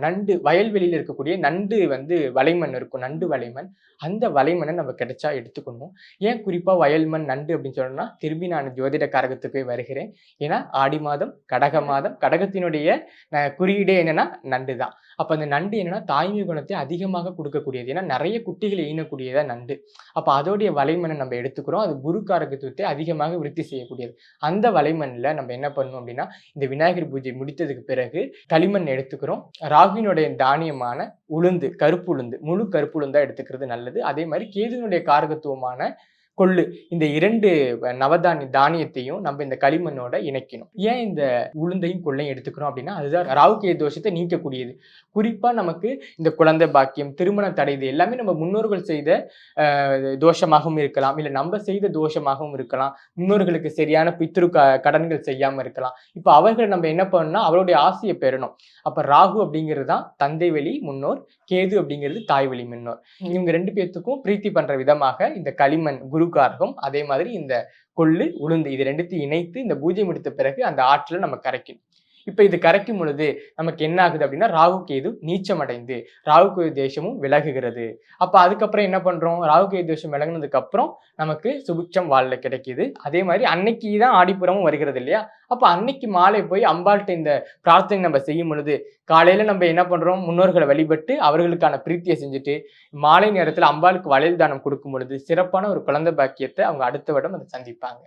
நண்டு வயல்வெளியில இருக்கக்கூடிய நண்டு வலைமண் இருக்கும். நண்டு வலைமண். அந்த வலைமண்ண நம்ம கிடைச்சா எடுத்துக்கணும். ஏன் குறிப்பா வயல்மண், நண்டு அப்படின்னு சொன்னேன்னா, திரும்பி நான் ஜோதிட காரகத்துக்கே வருகிறேன். ஏன்னா, ஆடி மாதம், கடக மாதம், கடகத்தினுடைய குறியீடே என்னன்னா நண்டு தான். அப்ப அந்த நண்டு என்னன்னா, தாய்மை குணத்தை அதிகமாக குடுக்கக்கூடியது. ஏன்னா, நெறைய குட்டிகள ஈனக்கூடியதா நண்டு. அப்ப அதோடைய வலைமண்ண நம்ம எடுத்துக்கிறோம். அது குரு காரகத்துவத்தை அதிகமாக விருத்தி செய்யக்கூடியது. அந்த வலைமண்ல நம்ம என்ன பண்ணணும் அப்படின்னா, இந்த விநாயகர் பூஜை முடித்ததுக்கு பிறகு களிமண் எடுத்துக்கிறோம். ராகுவினுடைய தானியமான உளுந்து, கருப்பு உளுந்து, முழு கருப்பு உளுந்தா எடுத்துக்கிறது நல்லது. அதே மாரி கேதுவினுடைய காரகத்துவமான கொள்ளு. இந்த 2 தானியத்தையும் நம்ம இந்த களிமண்ணோட இணைக்கணும். ஏன் இந்த உளுந்தையும் கொள்ளையும் எடுத்துக்கிறோம் அப்படின்னா, அதுதான் ராகு கேது தோஷத்தை நீக்கக்கூடியது. குறிப்பா நமக்கு இந்த குழந்தை பாக்கியம், திருமண தடை இது எல்லாமே நம்ம முன்னோர்கள் செய்த தோஷமாகவும் இருக்கலாம். இல்ல நம்ம செய்த தோஷமாகவும் இருக்கலாம். முன்னோர்களுக்கு சரியான பித்ரு கடன்கள் செய்யாம இருக்கலாம். இப்ப அவர்கள் நம்ம என்ன பண்ணணும்னா, அவருடைய ஆசைய பெறணும். அப்ப ராகு அப்படிங்கிறது தான் தந்தை வழி முன்னோர், கேது அப்படிங்கிறது தாய் வழி முன்னோர். இவங்க 2 பேத்துக்கும் பிரீத்தி பண்ற விதமாக இந்த களிமண் குரு காரகம், அதே மாதிரி இந்த கொள்ளு, உளுந்து இது 2த்தையும் இணைத்து இந்த பூஜை முடித்த பிறகு அந்த ஆற்றில நம்ம கரைக்கணும். இப்ப இது கரைக்கும் பொழுது நமக்கு என்ன ஆகுது அப்படின்னா, ராகு கேது நீச்சமடைந்து ராகு கேது தேசமும் விலகுகிறது. அப்ப அதுக்கப்புறம் என்ன பண்றோம்? ராகு கேது தேசம் விலகுனதுக்கு அப்புறம் நமக்கு சுபிட்சம் வாழ்ல கிடைக்குது. அதே மாதிரி அன்னைக்கு தான் ஆடிப்புறமும் வருகிறது இல்லையா? அப்ப அன்னைக்கு மாலை போய் அம்பாள்ட்ட இந்த பிரார்த்தனை நம்ம செய்யும் பொழுது, காலையில நம்ம என்ன பண்றோம்? முன்னோர்களை வழிபட்டு அவர்களுக்கான பிரீத்திய செஞ்சுட்டு, மாலை நேரத்துல அம்பாளுக்கு வளையல் தானம் கொடுக்கும் பொழுது, சிறப்பான ஒரு குழந்தை பாக்கியத்த அவங்க அடுத்த வருடம் அத சந்திப்பாங்க.